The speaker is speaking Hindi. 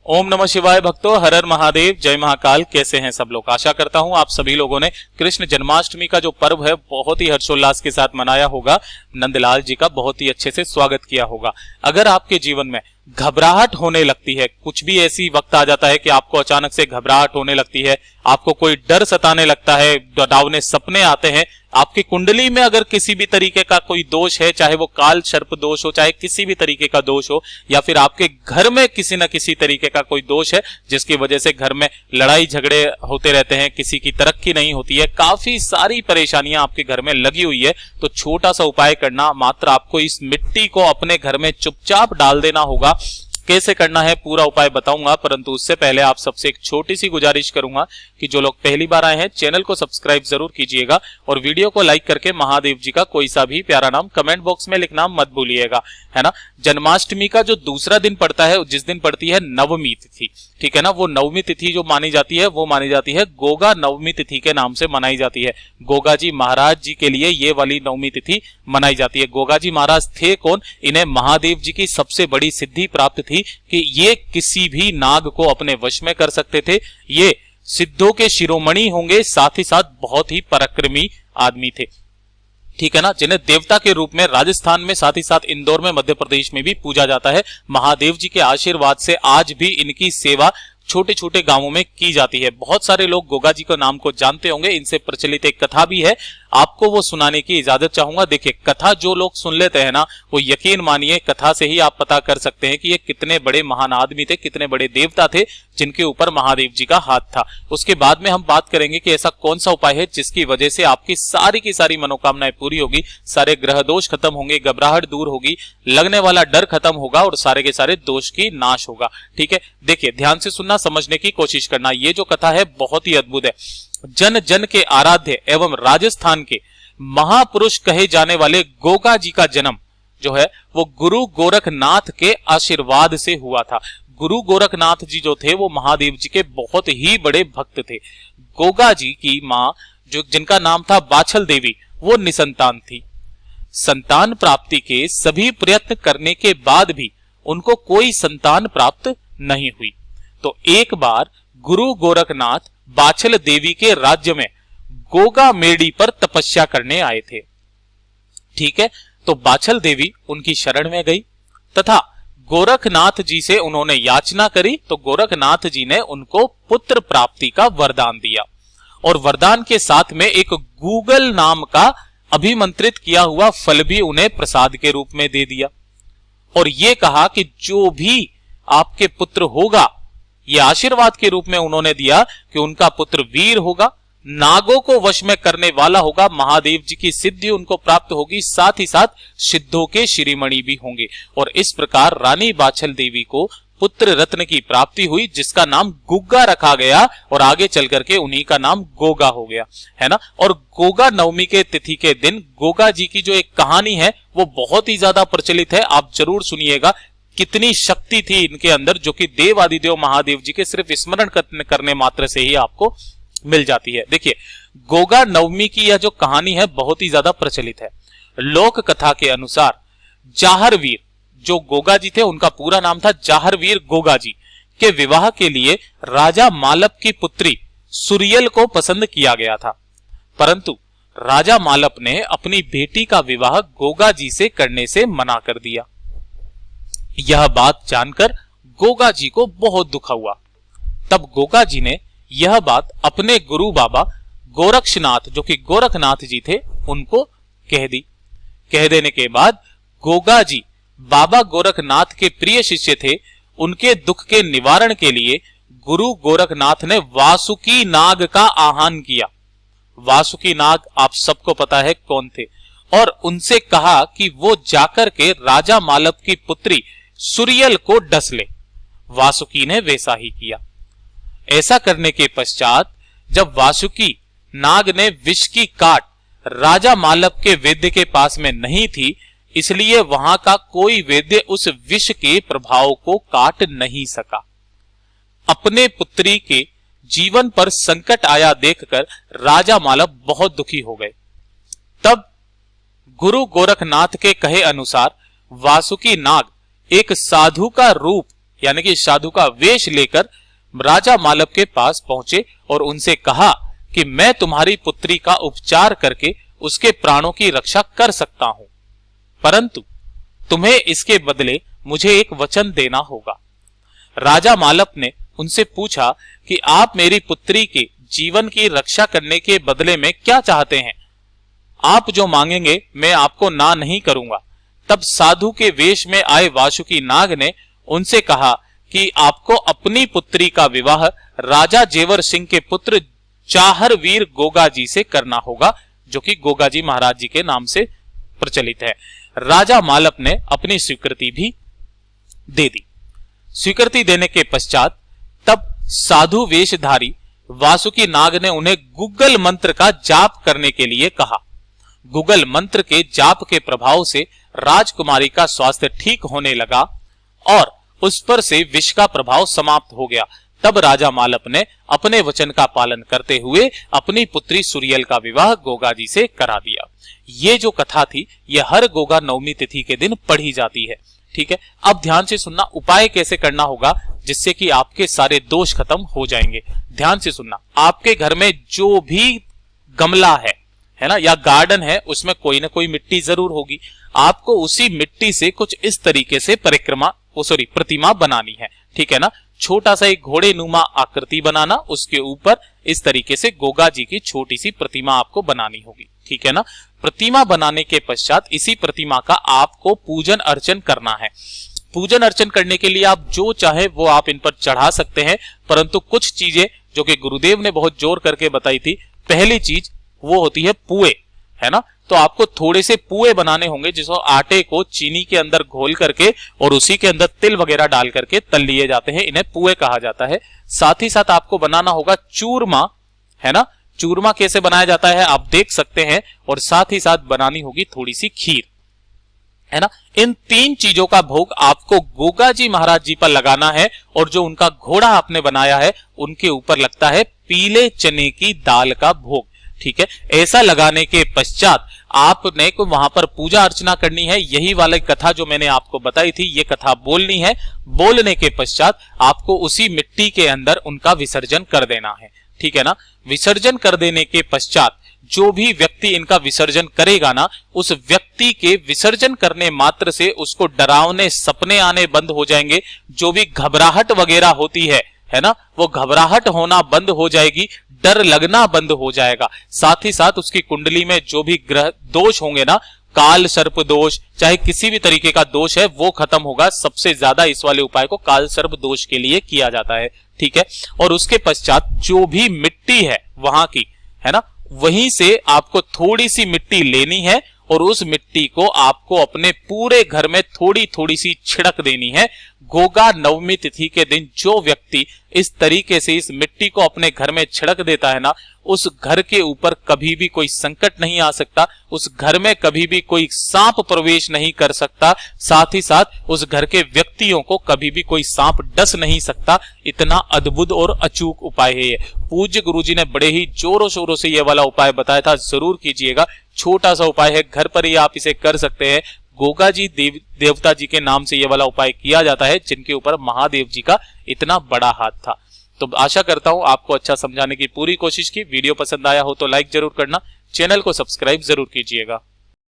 ओम नमः शिवाय भक्तों, हर हर महादेव, जय महाकाल। कैसे हैं सब लोग? आशा करता हूं आप सभी लोगों ने कृष्ण जन्माष्टमी का जो पर्व है बहुत ही हर्षोल्लास के साथ मनाया होगा। नंदलाल जी का बहुत ही अच्छे से स्वागत किया होगा। अगर आपके जीवन में घबराहट होने लगती है, कुछ भी ऐसी वक्त आ जाता है कि आपको अचानक से घबराहट होने लगती है, आपको कोई डर सताने लगता है, डरावने सपने आते हैं, आपकी कुंडली में अगर किसी भी तरीके का कोई दोष है, चाहे वो काल सर्प दोष हो, चाहे किसी भी तरीके का दोष हो, या फिर आपके घर में किसी न किसी तरीके का कोई दोष है जिसकी वजह से घर में लड़ाई झगड़े होते रहते हैं, किसी की तरक्की नहीं होती है, काफी सारी परेशानियां आपके घर में लगी हुई है, तो छोटा सा उपाय करना, मात्र आपको इस मिट्टी को अपने घर में चुपचाप डाल देना होगा। कैसे करना है पूरा उपाय बताऊंगा, परंतु उससे पहले आप सबसे एक छोटी सी गुजारिश करूंगा कि जो लोग पहली बार आए हैं चैनल को सब्सक्राइब जरूर कीजिएगा और वीडियो को लाइक करके महादेव जी का कोई सा भी प्यारा नाम कमेंट बॉक्स में लिखना मत भूलिएगा, है ना। जन्माष्टमी का जो दूसरा दिन पड़ता है, जिस दिन पड़ती है नवमी तिथि, ठीक है ना, वो नवमी तिथि जो मानी जाती है वो मानी जाती है गोगा नवमी तिथि के नाम से मनाई जाती है। गोगा जी महाराज जी के लिए ये वाली नवमी तिथि मनाई जाती है। गोगा जी महाराज थे कौन? इन्हें महादेव जी की सबसे बड़ी सिद्धि प्राप्त थी कि ये किसी भी नाग को अपने वश में कर सकते थे। ये सिद्धों के शिरोमणि होंगे, साथ ही साथ बहुत ही पराक्रमी आदमी थे, ठीक है ना, जिन्हें देवता के रूप में राजस्थान में, साथ ही साथ इंदौर में, मध्य प्रदेश में भी पूजा जाता है। महादेव जी के आशीर्वाद से आज भी इनकी सेवा छोटे छोटे गांवों में की जाती है। बहुत सारे लोग गोगा जी के नाम को जानते होंगे, इनसे प्रचलित एक कथा भी है, आपको वो सुनाने की इजाजत चाहूंगा। देखिए, कथा जो लोग सुन लेते हैं ना, वो यकीन मानिए कथा से ही आप पता कर सकते हैं कि ये कितने बड़े महान आदमी थे, कितने बड़े देवता थे जिनके ऊपर महादेव जी का हाथ था। उसके बाद में हम बात करेंगे कि ऐसा कौन सा उपाय है जिसकी वजह से आपकी सारी की सारी मनोकामनाएं पूरी होगी, सारे ग्रह दोष खत्म होंगे, घबराहट दूर होगी, लगने वाला डर खत्म होगा और सारे के सारे दोष की नाश होगा, ठीक है। देखिए, ध्यान से सुनना, समझने की कोशिश करना। ये जो कथा है बहुत ही अद्भुत है। जन जन के आराध्य एवं राजस्थान के महापुरुष कहे जाने वाले गोगा जी का जन्म जो है वो गुरु गोरखनाथ के आशीर्वाद से हुआ था। गुरु गोरखनाथ जी जो थे वो महादेव जी के बहुत ही बड़े भक्त थे। गोगा जी की मां जो जिनका नाम था बाछल देवी, वो निसंतान थी। संतान प्राप्ति के सभी प्रयत्न करने के बाद भी उनको कोई संतान प्राप्त नहीं हुई। तो एक बार गुरु गोरखनाथ बाछल देवी के राज्य में गोगा मेडी पर तपस्या करने आए थे, ठीक है। तो बाछल देवी उनकी शरण में गई तथा गोरखनाथ जी से उन्होंने याचना करी, तो गोरखनाथ जी ने उनको पुत्र प्राप्ति का वरदान दिया और वरदान के साथ में एक गूगल नाम का अभिमंत्रित किया हुआ फल भी उन्हें प्रसाद के रूप में दे दिया और ये कहा कि जो भी आपके पुत्र होगा, ये आशीर्वाद के रूप में उन्होंने दिया कि उनका पुत्र वीर होगा, नागों को वश में करने वाला होगा, महादेव जी की सिद्धि उनको प्राप्त होगी, साथ ही साथ सिद्धों के शिरोमणि भी होंगे। और इस प्रकार रानी बाछल देवी को पुत्र रत्न की प्राप्ति हुई, जिसका नाम गुग्गा रखा गया और आगे चल करके उन्हीं का नाम गोगा हो गया, है ना। और गोगा नवमी के तिथि के दिन गोगा जी की जो एक कहानी है वो बहुत ही ज्यादा प्रचलित है, आप जरूर सुनिएगा। कितनी शक्ति थी इनके अंदर जो कि देव आदिदेव महादेव जी के सिर्फ स्मरण करने मात्र से ही आपको मिल जाती है। देखिए, गोगा नवमी की यह जो कहानी है बहुत ही ज्यादा प्रचलित है। लोक कथा के अनुसार जाहरवीर जो गोगा जी थे, उनका पूरा नाम था जाहरवीर गोगा जी, के विवाह के लिए राजा मालप की पुत्री सुरियल को पसंद किया गया था, परंतु राजा मालप ने अपनी बेटी का विवाह गोगा जी से करने से मना कर दिया। यह बात जानकर गोगा जी को बहुत दुख हुआ। तब गोगा जी ने यह बात अपने गुरु बाबा गोरक्षनाथ जो कि गोरखनाथ जी थे उनको कह दी। कह देने के बाद गोगा जी बाबा गोरखनाथ के प्रिय शिष्य थे, उनके दुख के निवारण के लिए गुरु गोरखनाथ ने वासुकी नाग का आह्वान किया। वासुकी नाग आप सबको पता है कौन थे, और उनसे कहा कि वो जाकर के राजा मालप की पुत्री सुरियल को डस ले। वासुकी ने वैसा ही किया। ऐसा करने के पश्चात जब वासुकी नाग ने विष की काट राजा मालप के वैद्य के पास में नहीं थी, इसलिए वहां का कोई वैद्य उस विष के प्रभाव को काट नहीं सका। अपने पुत्री के जीवन पर संकट आया देखकर राजा मालप बहुत दुखी हो गए। तब गुरु गोरखनाथ के कहे अनुसार वासुकी नाग एक साधु का रूप यानी कि साधु का वेश लेकर राजा मालव के पास पहुंचे और उनसे कहा कि मैं तुम्हारी पुत्री का उपचार करके उसके प्राणों की रक्षा कर सकता हूं, परंतु तुम्हें इसके बदले मुझे एक वचन देना होगा। राजा मालव ने उनसे पूछा कि आप मेरी पुत्री के जीवन की रक्षा करने के बदले में क्या चाहते हैं? आप जो मांगेंगे मैं आपको ना नहीं करूंगा। तब साधु के वेश में आए वासुकी नाग ने उनसे कहा कि आपको अपनी पुत्री का विवाह राजा जेवर सिंह के पुत्र चाहर वीर गोगा जी से करना होगा, जो कि गोगा जी महाराज जी के नाम से प्रचलित है। राजा मालव ने अपनी स्वीकृति भी दे दी। स्वीकृति देने के पश्चात तब साधु वेशधारी वासुकी नाग ने उन्हें गुग्गल मंत्र का जाप करने के लिए कहा। गुग्गल मंत्र के जाप के प्रभाव से राजकुमारी का स्वास्थ्य ठीक होने लगा और उस पर से विष का प्रभाव समाप्त हो गया। तब राजा मालव ने अपने वचन का पालन करते हुए अपनी पुत्री सुरियल का विवाह गोगा जी से करा दिया। ये जो कथा थी ये हर गोगा नवमी तिथि के दिन पढ़ी जाती है। ठीक है, अब ध्यान से सुनना, उपाय कैसे करना होगा जिससे कि आपके सारे दोष खत्म हो जाएंगे। ध्यान से सुनना, आपके घर में जो भी गमला है ना, या गार्डन है, उसमें कोई ना कोई मिट्टी जरूर होगी। आपको उसी मिट्टी से कुछ इस तरीके से प्रतिमा बनानी है। ठीक है ना, छोटा सा एक घोड़े नुमा आकृति बनाना, उसके ऊपर इस तरीके से गोगा जी की छोटी सी प्रतिमा आपको बनानी होगी। ठीक है ना, प्रतिमा बनाने के पश्चात इसी प्रतिमा का आपको पूजन अर्चन करना है। पूजन अर्चन करने के लिए आप जो चाहे वो आप इन पर चढ़ा सकते हैं, परंतु कुछ चीजें जो कि गुरुदेव ने बहुत जोर करके बताई थी, पहली चीज वो होती है पुए, है ना। तो आपको थोड़े से पुए बनाने होंगे, जिसको आटे को चीनी के अंदर घोल करके और उसी के अंदर तिल वगैरह डाल करके तल लिए जाते हैं, इन्हें पुए कहा जाता है। साथ ही साथ आपको बनाना होगा चूरमा, है ना। चूरमा कैसे बनाया जाता है आप देख सकते हैं, और साथ ही साथ बनानी होगी थोड़ी सी खीर, है ना। इन तीन चीजों का भोग आपको गोगा जी महाराज जी पर लगाना है, और जो उनका घोड़ा आपने बनाया है उनके ऊपर लगता है पीले चने की दाल का भोग। ठीक है, ऐसा लगाने के पश्चात आपने को वहां पर पूजा अर्चना करनी है। यही वाली कथा जो मैंने आपको बताई थी, ये कथा बोलनी है। बोलने के पश्चात आपको उसी मिट्टी के अंदर उनका विसर्जन कर देना है। ठीक है ना, विसर्जन कर देने के पश्चात जो भी व्यक्ति इनका विसर्जन करेगा ना, उस व्यक्ति के विसर्जन करने मात्र से उसको डरावने सपने आने बंद हो जाएंगे। जो भी घबराहट वगैरह होती है ना, वो घबराहट होना बंद हो जाएगी, डर लगना बंद हो जाएगा। साथ ही साथ उसकी कुंडली में जो भी ग्रह दोष होंगे ना, काल सर्प दोष, चाहे किसी भी तरीके का दोष है, वो खत्म होगा। सबसे ज्यादा इस वाले उपाय को काल सर्प दोष के लिए किया जाता है। ठीक है, और उसके पश्चात जो भी मिट्टी है वहां की, है ना, वहीं से आपको थोड़ी सी मिट्टी लेनी है और उस मिट्टी को आपको अपने पूरे घर में थोड़ी थोड़ी सी छिड़क देनी है। गोगा नवमी तिथि के दिन जो व्यक्ति इस तरीके से इस मिट्टी को अपने घर में छिड़क देता है ना, उस घर के ऊपर कभी भी कोई संकट नहीं आ सकता, उस घर में कभी भी कोई सांप प्रवेश नहीं कर सकता, साथ ही साथ उस घर के व्यक्तियों को कभी भी कोई सांप डस नहीं सकता। इतना अद्भुत और अचूक उपाय है ये। पूज्य गुरुजी ने बड़े ही जोरों शोरों से ये वाला उपाय बताया था, जरूर कीजिएगा। छोटा सा उपाय है, घर पर ही आप इसे कर सकते हैं। गोगा जी देवता जी के नाम से ये वाला उपाय किया जाता है, जिनके ऊपर महादेव जी का इतना बड़ा हाथ था। तो आशा करता हूं आपको अच्छा समझाने की पूरी कोशिश की। वीडियो पसंद आया हो तो लाइक जरूर करना, चैनल को सब्सक्राइब जरूर कीजिएगा।